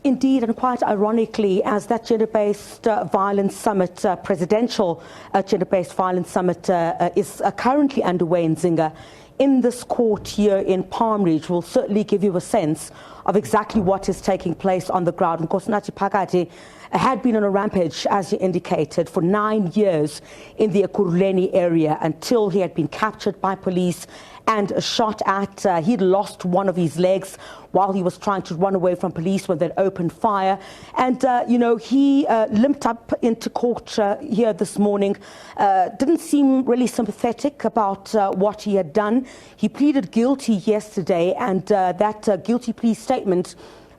Indeed, and quite ironically, as that gender-based violence summit, presidential gender-based violence summit is currently underway in Zinga, in this court here in Palmridge will certainly give you a sense of exactly what is taking place on the ground. Nkosinathi Phakathi had been on a rampage, as you indicated, for 9 years in the Ekurhuleni area until he had been captured by police and shot at. He'd lost one of his legs while he was trying to run away from police when they opened fire. And, he limped up into court here this morning, didn't seem really sympathetic about what he had done. He pleaded guilty yesterday, and that guilty plea statement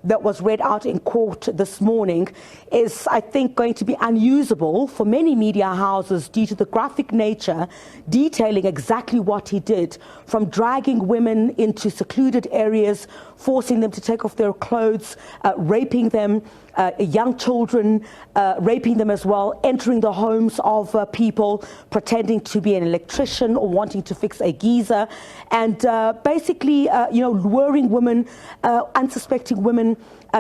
that was read out in court this morning is, I think, going to be unusable for many media houses due to the graphic nature detailing exactly what he did, from dragging women into secluded areas, forcing them to take off their clothes, raping them, young children, raping them as well, entering the homes of people, pretending to be an electrician or wanting to fix a geyser, and basically, luring women, unsuspecting women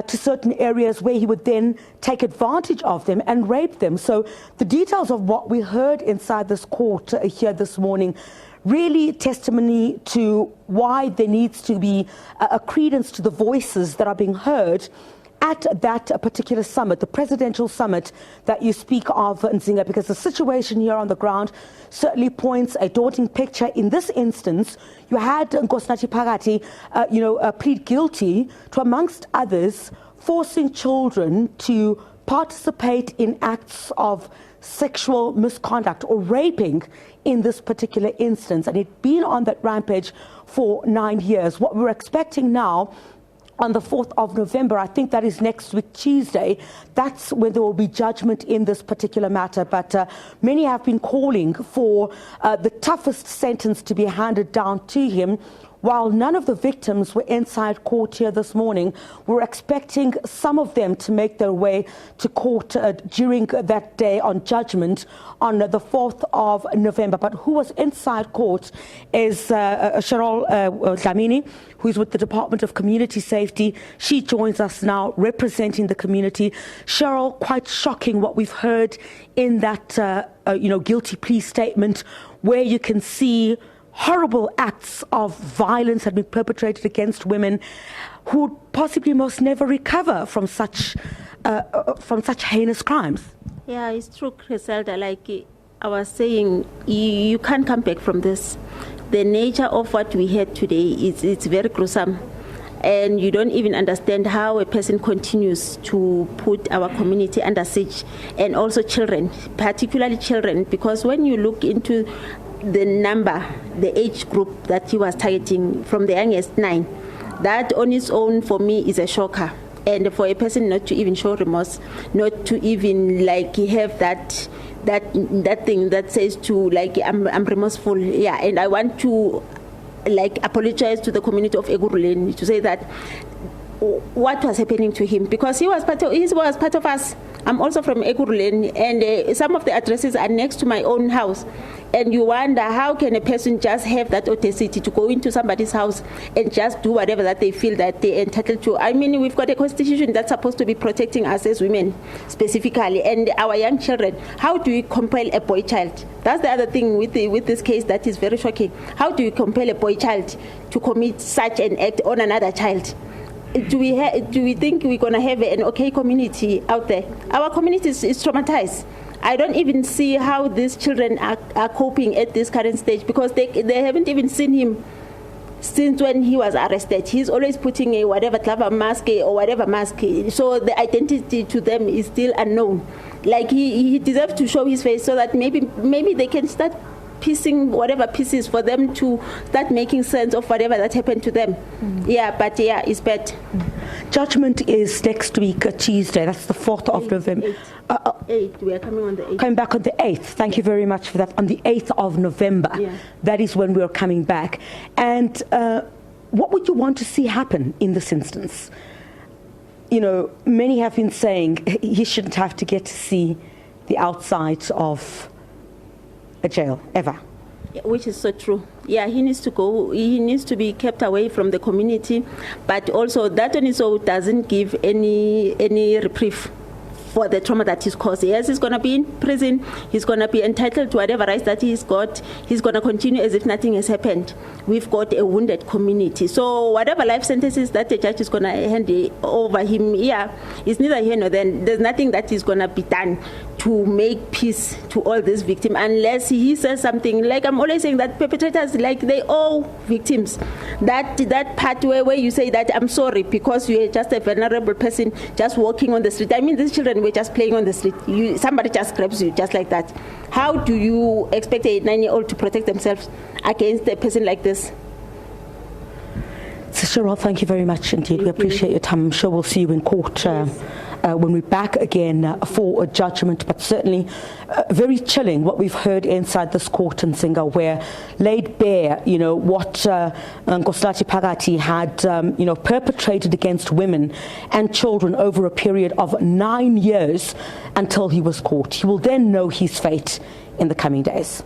to certain areas where he would then take advantage of them and rape them. So the details of what we heard inside this court here this morning really testimony to why there needs to be a credence to the voices that are being heard at that particular summit, the presidential summit that you speak of, Nzinga, because the situation here on the ground certainly points a daunting picture. In this instance, you had Nkosinathi Phakathi, plead guilty to, amongst others, forcing children to participate in acts of sexual misconduct or raping in this particular instance. And he'd been on that rampage for 9 years. What we're expecting now, on the 4th of November, I think that is next week, Tuesday, that's when there will be judgment in this particular matter. But many have been calling for the toughest sentence to be handed down to him. While none of the victims were inside court here this morning, we're expecting some of them to make their way to court during that day on judgment on the 4th of November. But who was inside court is Cheryl Dlamini, who is with the Department of Community Safety. She joins us now representing the community. Cheryl, quite shocking what we've heard in that guilty plea statement, where you can see horrible acts of violence had been perpetrated against women who would possibly most never recover from such heinous crimes. Yeah, it's true, Chriselda. Like I was saying, you can't come back from this. The nature of what we had today it's very gruesome. And you don't even understand how a person continues to put our community under siege, and also children, particularly children, because when you look into the number, the age group that he was targeting, from the youngest 9, that on its own for me is a shocker. And for a person not to even show remorse, not to even have that thing that says to I'm remorseful, yeah, and I want to apologize to the community of Ekurhuleni to say that what was happening to him, because he was part of us. I'm also from Ekurhuleni, and some of the addresses are next to my own house. And you wonder, how can a person just have that audacity to go into somebody's house and just do whatever that they feel that they're entitled to? I mean, we've got a constitution that's supposed to be protecting us as women specifically, and our young children. How do you compel a boy child? That's the other thing with this case that is very shocking. How do you compel a boy child to commit such an act on another child? Do we think we're going to have an okay community out there? Our community is traumatized. I don't even see how these children are coping at this current stage, because they haven't even seen him since when he was arrested. He's always putting a whatever clever mask or whatever mask, so the identity to them is still unknown. Like he deserves to show his face so that maybe they can start piecing whatever pieces for them to start making sense of whatever that happened to them. Yeah, but yeah, it's bad. Judgment is next week, Tuesday. That's the 4th of November. 8th. We are coming on the 8th. Coming back on the 8th. Thank you very much for that. On the 8th of November. Yeah. That is when we are coming back. And what would you want to see happen in this instance? Many have been saying he shouldn't have to get to see the outside of a jail, ever. Which is so true. Yeah, he needs to go. He needs to be kept away from the community, but also that on its own doesn't give any reprieve for the trauma that he's caused. Yes, he's going to be in prison. He's going to be entitled to whatever rights that he's got. He's going to continue as if nothing has happened. We've got a wounded community. So whatever life sentences that the judge is going to hand over him, yeah, it's neither here nor there. There's nothing that is going to be done to make peace to all these victims unless he says something. Like I'm always saying that perpetrators, like they owe victims. That part where you say that I'm sorry because you're just a vulnerable person just walking on the street. I mean, these children were just playing on the street. Somebody just grabs you just like that. How do you expect a 9-year-old to protect themselves against a person like this? So Cheryl, thank you very much indeed. We appreciate your time. I'm sure we'll see you in court when we're back again for a judgment, but certainly very chilling what we've heard inside this court in Singa, where laid bare, what Nkosinathi Phakathi had, perpetrated against women and children over a period of 9 years until he was caught. He will then know his fate in the coming days.